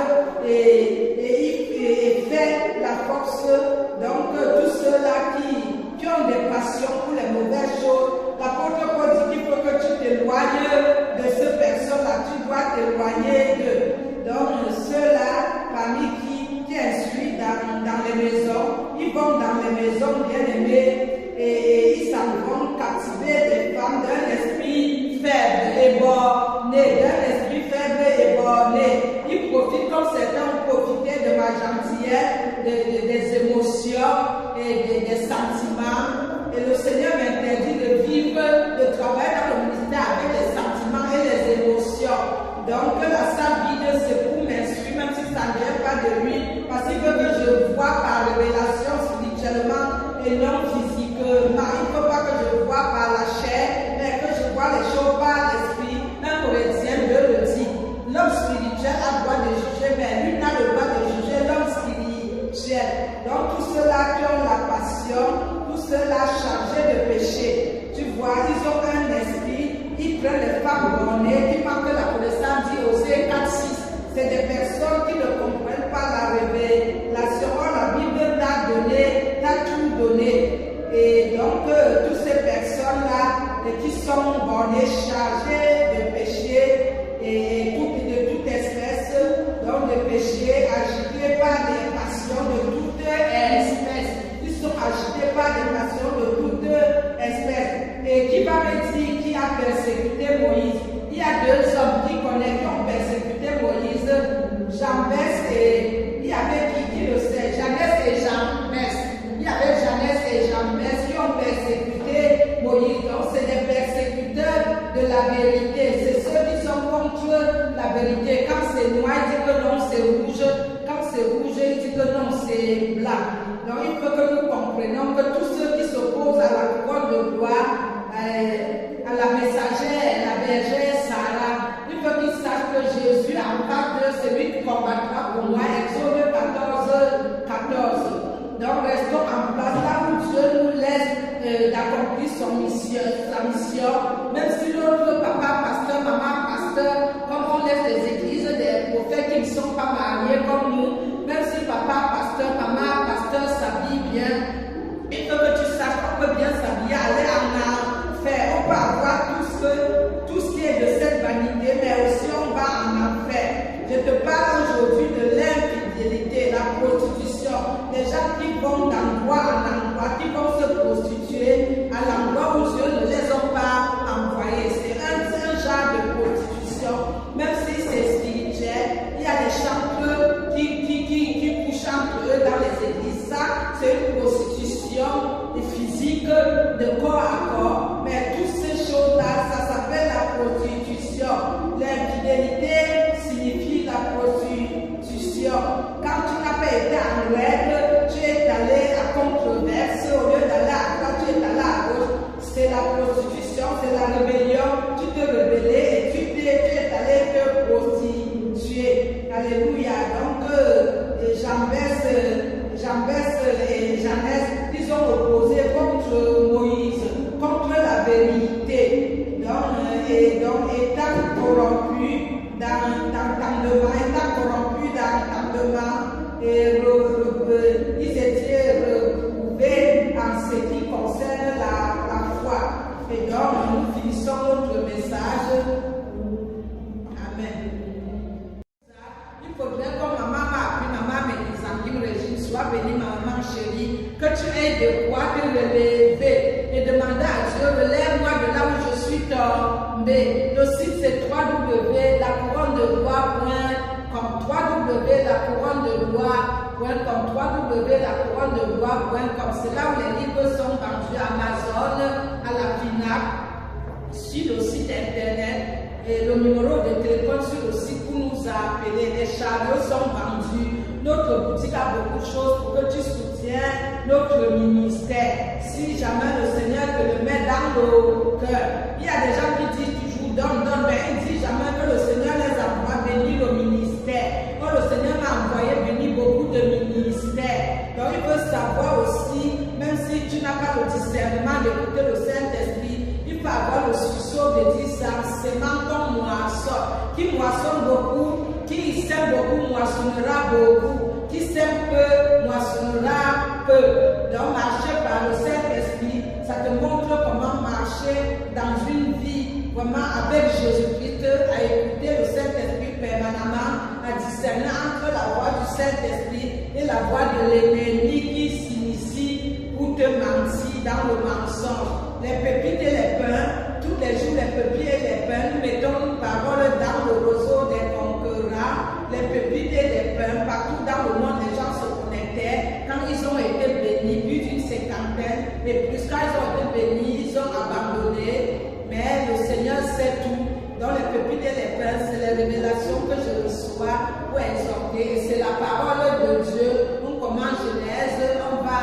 et fait la force. Donc tous ceux-là qui ont des passions pour les mauvaises choses, l'apôtre Paul dit qu'il faut que tu t'éloignes de ces personnes-là, tu dois t'éloigner d'eux. Donc ceux-là, parmi qui instruisent dans les maisons, ils vont dans les maisons bien aimées et ils s'en vont captiver des femmes d'un esprit faible et borné, Ils profitent comme certains ont profité de ma gentillesse, des émotions et des sentiments. Et le Seigneur m'interdit de vivre, de travailler dans le ministère avec les sentiments et les émotions. Donc la salle vide, c'est pour m'instruire, même si ça ne vient pas de lui, parce qu'il veut que je vois par révélation spirituellement et non physiquement. Il ne faut pas que je vois par la chair, mais que je vois les choses par l'esprit. Un Corinthien le dit. L'homme spirituel a le droit de juger, mais lui n'a le droit de juger l'homme spirituel. Donc tous ceux-là qui ont la passion, tous ceux-là chargés de péché, tu vois, ils ont un esprit, ils prennent les femmes bornées, qui manquent la connaissance, dit Osée 4:6. C'est des personnes qui Jambès et il y avait qui le sait, Janès et Jambès. Il y avait Janès et Jambès qui ont persécuté Moïse. Donc c'est des persécuteurs de la vérité. C'est ceux qui sont contre la vérité. Quand c'est noir, il dit que non, c'est rouge. Quand c'est rouge, il dit que non, c'est blanc. Donc il faut que nous comprenions que tous ceux qui s'opposent à la couronne de gloire, à la messagère, la bergère Sarah, il faut qu'ils sachent que Jésus en part de celui qui combattra pour moi. Exode 14, 14. Donc restons en place là où Dieu nous laisse d'accomplir sa mission. Même si notre papa, pasteur, maman, pasteur, comme on laisse les églises des prophètes qui ne sont pas mariés comme nous, même si papa, pasteur, maman, pasteur s'habille bien, il faut que tu saches qu'on peut bien s'habiller, aller en enfer. On peut avoir tout ce qui est de cette vanité, mais aussi on va en enfer. Je te parle aujourd'hui de l'infidélité, la prostitution. Les gens qui vont d'endroit en endroit, qui vont se prostituer à l'endroit où Dieu ne les a pas envoyés. C'est un genre de prostitution. Même si c'est spirituel, il y a des chanteurs qui couchent entre eux dans les églises. Ça, c'est une prostitution physique de corps à corps. Mais toutes ces choses-là, ça s'appelle la prostitution. L'infidélité signifie la prostitution. Quand tu n'as pas été en règle, tu es allé à controverse, au lieu d'aller à droite, tu es allé à gauche. C'est la prostitution, c'est la rébellion. Tu te rebellais et tu es allé te prostituer. Alléluia. Donc, Jambès et Janès, ils ont opposé contre Moïse, contre la vérité. Donc, étant corrompu dans l'entendement, ils étaient retrouvés en ce qui concerne la foi. Et donc, nous finissons notre message. Amen. Il faudrait que maman m'a appris, maman Mélisandine Régine, soit bénie, maman chérie, que tu aies de quoi te relever et demander à Dieu, relève-moi de là où je suis tombé. Le site c'est www.lacouronnedeloire.com, c'est là où les livres sont vendus à Amazon, à la FINAC, sur le site internet. Et le numéro de téléphone sur le site pour nous appeler. Les chariots sont vendus. Notre boutique a beaucoup de choses pour que tu soutiennes notre ministère. Si jamais le Seigneur te le met dans le cœur. Il y a des gens qui disent toujours donne, mais ils disent jamais que le Seigneur les envoie bénir le ministère. Moi, le Seigneur m'a envoyé bénir beaucoup de ministères. Donc il faut savoir aussi, même si tu n'as pas le discernement d'écouter le Saint-Esprit, il faut avoir le sursaut de discernement comme moisson, qui moissonne beaucoup, qui sème beaucoup, moissonnera beaucoup, qui sème peu, moissonnera peu. Donc marcher par le Saint-Esprit, ça te montre comment marcher dans une vie, vraiment avec Jésus-Christ, à écouter le Saint-Esprit permanemment, à discerner entre la voix du Saint-Esprit et la voix de l'ennemi qui s'initie pour te mentir dans le mensonge. Les pépites et les pains, tous les jours les pépites et les pains, nous mettons une parole dans le roseau des conquérants. Les pépites et les pains, partout dans le monde, les gens se connectaient. Quand ils ont été bénis, plus d'une cinquantaine, et plus quand ils ont été bénis, ils ont abandonné. Mais le Seigneur sait tout. Dans les pépites et les pains, c'est les révélations que je reçois pour exhorter. C'est la parole de Dieu. On commence Genèse, on va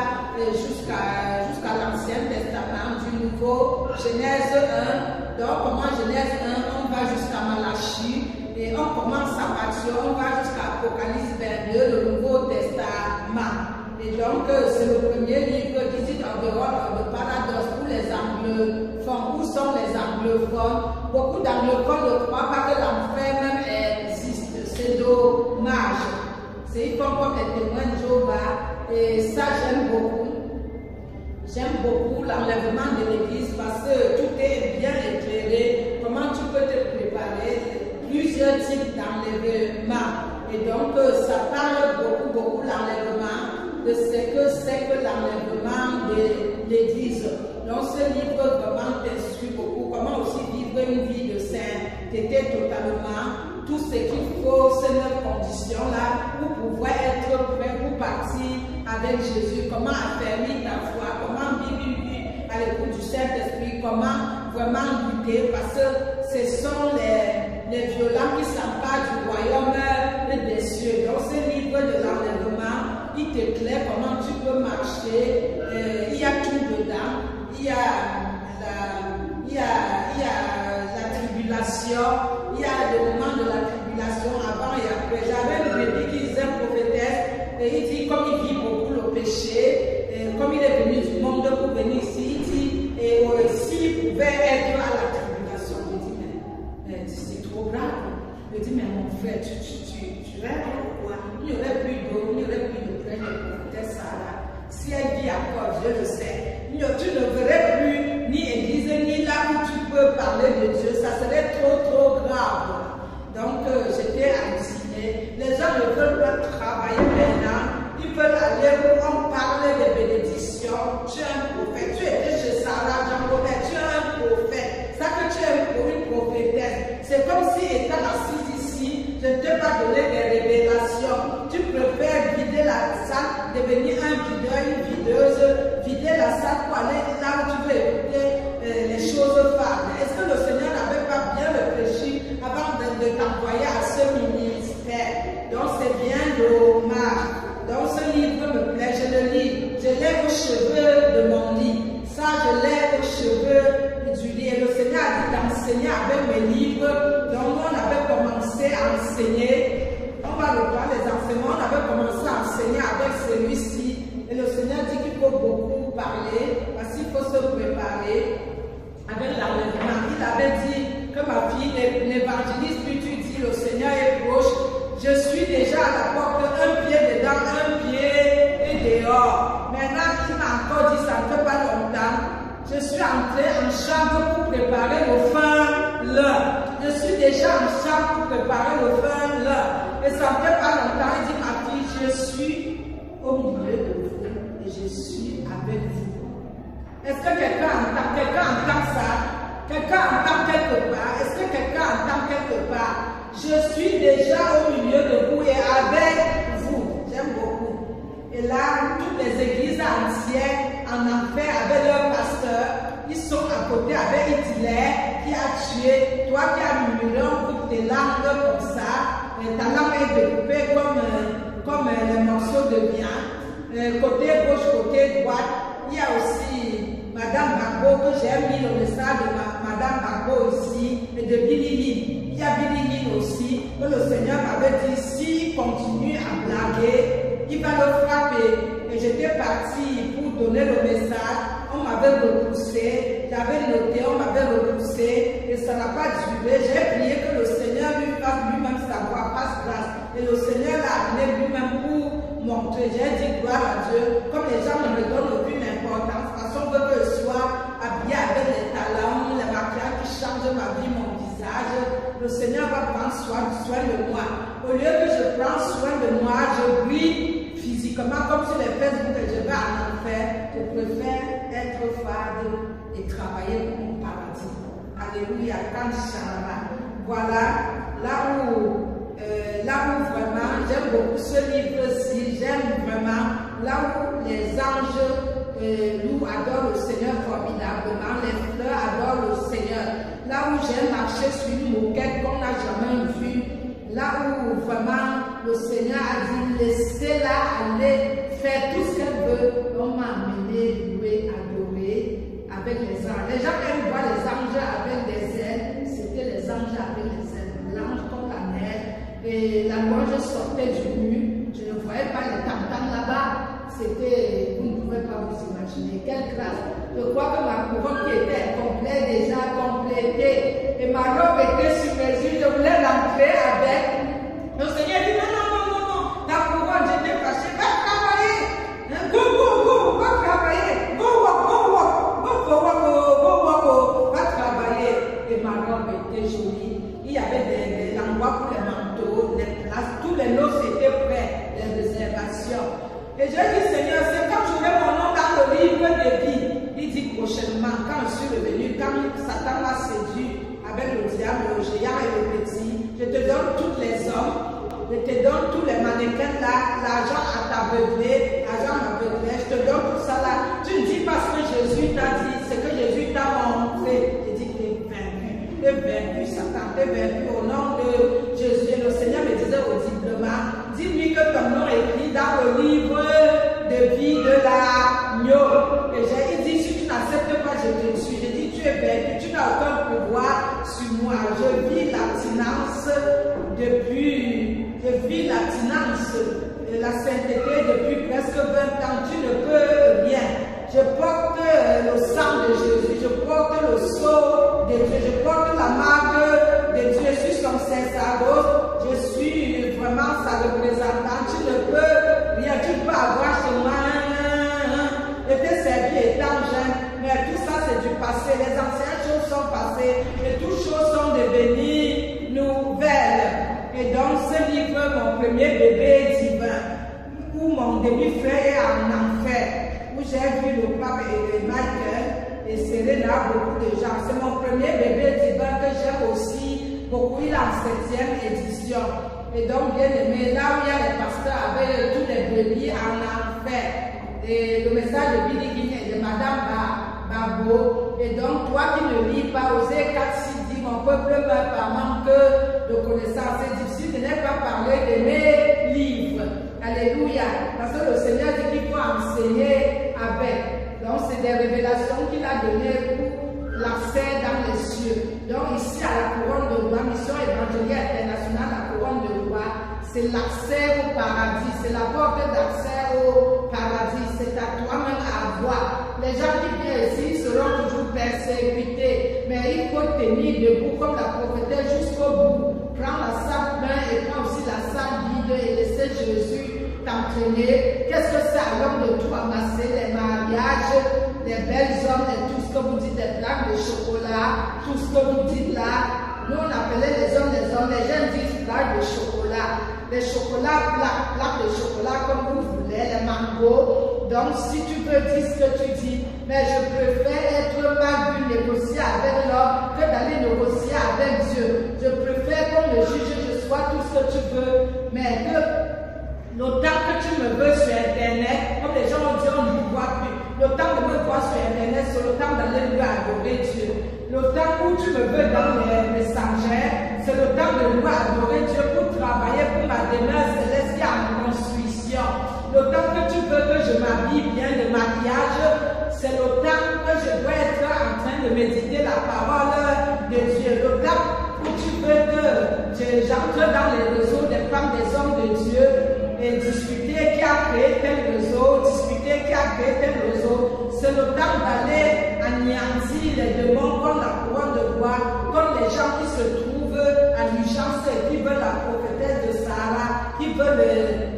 jusqu'à l'Ancien Testament, du Nouveau, Genèse 1. Donc, on commence Genèse 1, on va jusqu'à Malachie. Et on commence sa passion, on va jusqu'à Apocalypse 22, le Nouveau Testament. Et donc, c'est le premier livre qui dit en dehors de paradoxe pour les anglophones. Où sont les anglophones? Beaucoup d'anglophones ne croient pas que l'enfer même existe. C'est dommage. C'est ils font comme les témoins de Jéhovah. Et ça, j'aime beaucoup. J'aime beaucoup l'enlèvement de l'église parce que tout est bien éclairé. Comment tu peux te préparer? Plusieurs types d'enlèvement. Et donc, ça parle beaucoup l'enlèvement de ce que c'est que l'enlèvement de l'église. Donc, ce livre vraiment t'instruit beaucoup. Comment aussi vivre une vie de sainteté totalement. tout ce qu'il faut, ces 9 conditions-là, pour pouvoir être prêt pour partir avec Jésus. Comment affermir ta foi, comment vivre à l'écoute du Saint-Esprit, comment vraiment lutter, parce que ce sont les violents qui s'emparent du royaume des cieux. Donc ce livre de l'enlèvement, il t'éclaire comment tu peux marcher, il y a tout dedans, il y a la tribulation, il y a le moment de la tribulation avant et après. J'avais un bébé qui disait prophétesse, et il dit comme il vit beaucoup le péché, comme il est venu du monde pour venir ici, il dit, et s'il pouvait être à la tribulation, je dis, mais c'est trop grave. Je dis, mais mon frère, tu rêves quoi? Il n'y aurait plus d'eau, il n'y aurait plus de prêche de prophétesse Sarah. Si elle vit encore, je le sais, tu ne verrais plus ni église, ni là où tu peux parler de Dieu. Ça serait trop grave. Donc, j'étais hallucinée. Les gens ne veulent pas travailler maintenant. Ils veulent aller où on parle des bénédictions. Tu es un prophète. Tu étais chez Sarah, Jean-Robert. Tu es un prophète. Ça que tu es une prophétesse. C'est comme si, étant assise ici, je ne t'ai pas donné des révélations. Tu préfères vider la salle, devenir un videur, une videuse, vider la salle pour aller là où tu veux écouter les choses phares. Est-ce que le Seigneur n'avait pas bien réfléchi avant de t'envoyer à ce ministère? Donc c'est bien dommage. Donc ce livre me plaît, je le lis. Je l'ai aux cheveux de mon lit. Ça, je l'ai aux cheveux du lit. Et le Seigneur a dit d'enseigner avec mes livres. Donc on avait commencé à enseigner. On va le voir, les enseignements, on avait commencé à enseigner avec celui-ci. Et le Seigneur dit qu'il faut beaucoup parler, parce qu'il faut se préparer avec l'enlèvement. Il avait dit que ma fille n'évangélise plus, tu dis le Seigneur est proche. Je suis déjà à la porte, un pied dedans, un pied et dehors. Maintenant, il m'a encore dit, ça ne fait pas longtemps. Je suis entré en chambre pour préparer le fin l'heure. Je suis déjà en chambre pour préparer le fin l'heure. Et ça ne fait pas longtemps, il dit, ma fille, je suis au milieu de vous et je suis avec vous. Est-ce que quelqu'un entend ça? Quelqu'un entend quelque part? Est-ce que quelqu'un entend quelque part? Je suis déjà au milieu de vous et avec vous. J'aime beaucoup. Et là, toutes les églises anciennes en enfer avec leur pasteur, ils sont à côté avec Hitler qui a tué. Toi qui as murmuré, on coupe tes langues comme ça. Ta langue est découpée comme les morceaux de viande. Côté gauche, côté droite. Il y a aussi Madame Gbagbo, que j'ai mis le message de Madame Gbagbo ici, et de Billy Lee. Il y a Billy Lee aussi, que le Seigneur m'avait dit, s'il continue à blaguer, il va le frapper. Et j'étais partie pour donner le message. On m'avait repoussé, j'avais noté, on m'avait repoussé, et ça n'a pas duré. J'ai prié que le Seigneur lui fasse lui-même sa voix, fasse grâce. Et le Seigneur l'a amené lui-même pour montrer. J'ai dit gloire à Dieu. Comme les gens ne me donnent aucune importance, parce qu'on veut que je sois habillé avec les talents, les maquillages qui changent ma vie, mon visage. Le Seigneur va prendre soin de moi. Au lieu que je prenne soin de moi, je brille physiquement comme sur les Facebook que je vais en enfer. Je préfère être fade et travailler pour mon paradis. Alléluia, quand voilà, là où vraiment, j'aime beaucoup ce livre-ci, j'aime vraiment, là où les anges nous adorent le Seigneur formidablement, les fleurs adorent le Seigneur, là où j'ai marché sur une moquette qu'on n'a jamais vue, là où vraiment le Seigneur a dit, laissez-la aller faire tout ce qu'elle veut. On m'a amené, louer, adorer avec les anges. Les gens aiment voir les anges avec des ailes, c'était les anges avec les ailes, l'ange comme la neige, et la louange sortait du mur. Je ne voyais pas les tam-tams là-bas. C'était, vous ne pouvez pas vous imaginer, quelle grâce. Je crois que ma couronne qui était complète, déjà complétée, et ma robe était sur mes yeux, je voulais l'entrer avec. Le Seigneur dit non, ta couronne, j'étais fâchée, va travailler, go, va travailler, go walk, va travailler. Et ma robe était jolie, il y avait des endroits pour les manteaux, les places, tous les lots étaient prêts, les réservations. Et j'ai dit, Seigneur, c'est quand j'aurai mon nom dans le livre de vie. Il dit prochainement, quand je suis revenu, quand Satan m'a séduit avec le diable, le géant et le petit, Je te donne tous les hommes. Je te donne tous les mannequins là. L'argent à t'aveugler. L'argent m'aveuglé. Je te donne tout ça là. Tu ne dis pas ce que Jésus t'a dit. Ce que Jésus t'a montré. Je dis que tu es vaincu. Tu es vaincu, Satan. Tu es vaincu au nom de Jésus. Et le Seigneur me disait audiblement, dis-lui que ton nom est écrit dans le livre de vie de l'agneau. Et j'ai dit, si tu n'acceptes pas, je te suis. J'ai dit, tu es vaincu, tu n'as aucun pouvoir sur moi. Je vis l'abstinence et la sainteté depuis presque 20 ans. Tu ne peux rien. Je porte le sang de Jésus, je porte le sceau de Dieu, je porte la marque de Dieu sur son sacerdoce. Je suis vraiment sa représentante. Tu ne peux rien, tu peux avoir chez moi. Je t'ai servi étant jeune, mais tout ça c'est du passé. Les anciennes choses sont passées et toutes choses sont devenues nouvelles. Et donc ce livre, mon premier bébé divin, où mon demi-frère est en enfer, où j'ai vu le pape et Michael et Serena, beaucoup de gens. C'est mon premier bébé divin que j'aime aussi beaucoup. Il est en 7e édition. Et donc, bien aimé, là où il y a les pasteurs avec tous les brebis en enfer. Et le message de Billy Guinée et de Madame Babo. Et donc, toi qui ne lis pas, Osée 4:6 dit, mon peuple meurt par manque de connaissances. C'est difficile de ne pas parler de mes livres. Alléluia. Parce que le Seigneur dit qu'il faut enseigner avec. Donc, c'est des révélations qu'il a données pour l'accès dans les cieux. Donc, ici, à la couronne de roi, mission évangélique internationale, la couronne de roi, c'est l'accès au paradis. C'est la porte d'accès au paradis. C'est à toi-même à voir. Les gens qui viennent ici seront toujours persécutés. Mais il faut tenir debout comme la prophétesse jusqu'au bout. Prends la salle pleine et prends aussi la salle vide et laissez Jésus t'entraîner. Qu'est-ce que c'est à l'homme de tout amasser? Les mariages, les belles hommes et tout ce que vous dites, des plaques de chocolat, tout ce que vous dites là. Nous on appelait les hommes. Les gens disent plaques de chocolat. Les chocolats plaques de chocolat comme vous voulez, les mangos. Donc si tu veux dire ce que tu dis, mais je préfère être mal vu négocier avec l'homme que d'aller négocier avec Dieu. Je préfère qu'on me juge, je sois tout ce que tu veux, mais que l'autant que tu me veux sur Internet, comme les gens ont dit, on ne vous voit plus. L'autant de me voir sur Internet, c'est l'autant d'aller lui adorer Dieu. L'autant où tu me veux dans les messagers, c'est l'autant de lui adorer Dieu pour travailler pour ma demeure céleste qui est en construction. L'autant que tu veux que je m'habille bien, le maquillage, c'est l'autant que je dois être en train de méditer la parole de Dieu. L'autant où tu veux que j'entre dans les réseaux des femmes, des hommes de Dieu et discuter qui a créé tel réseau, discuter qui a créé tel réseau. C'est le temps d'aller anéantir les démons comme la couronne de bois, comme les gens qui se trouvent en urgence et qui veulent la prophétesse de Sarah, qui veulent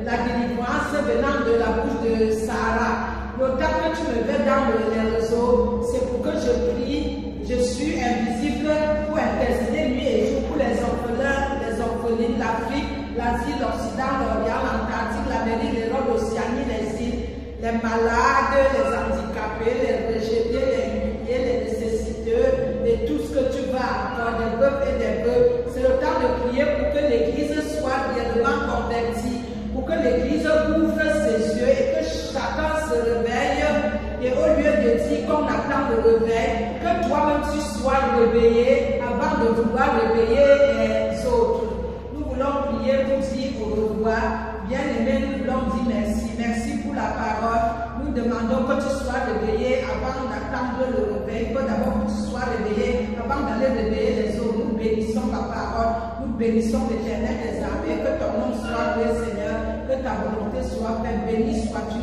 la délivrance venant de la bouche de Sarah. Le temps que tu me veux dans les réseaux, c'est pour que je prie. Je suis invisible pour intercéder nuit et jour pour les orphelins, les orphelines, l'Afrique, l'Asie, l'Occident, l'Orient, l'Antarctique, l'Amérique, l'Europe, l'Océanie, les îles, les malades, les handicapés, les rejetés, les humiliés, les nécessiteux, et tout ce que tu vas encore, des bœufs et des bœufs. C'est le temps de prier pour que l'Église soit réellement convertie, pour que l'Église ouvre ses yeux et que chacun se réveille. Et au lieu de dire qu'on attend le réveil, que toi-même tu sois réveillé avant de vouloir réveiller les autres. Nous voulons prier pour dire au revoir. Bien-aimés, nous voulons dire merci. Merci pour la parole. Nous demandons que tu sois réveillé avant d'attendre le réveil. Que d'abord que tu sois réveillé avant d'aller réveiller les autres. Nous bénissons ta parole. Nous bénissons l'Éternel des armées. Que ton nom soit loué, Seigneur. Que ta volonté soit faite. Béni sois-tu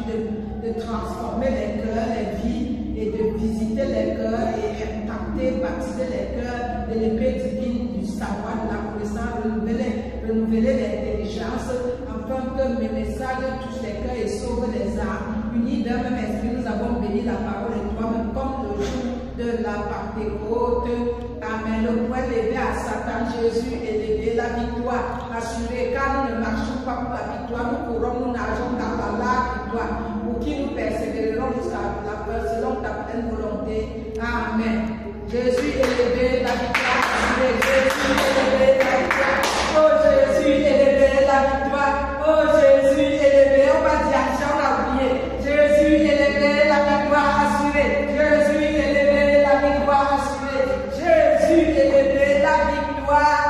de transformer les cœurs, les vies et de visiter les cœurs et impacter, baptiser les cœurs de l'épée divine du savoir, de la connaissance, renouveler l'intelligence, afin que mes messages touchent les cœurs et sauvent les âmes. Unis d'un même esprit, nous avons béni la parole et toi-même comme le jour de la Pentecôte. Amen. Le point levé à Satan, Jésus est levé, la victoire assurée, car nous ne marchons pas pour la victoire, nous courons, nous nageons dans la victoire, pour qui nous persévérerons jusqu'à la peur selon ta pleine volonté. Amen. Jésus est levé, la victoire assurée, Jésus est levé, la victoire revoir.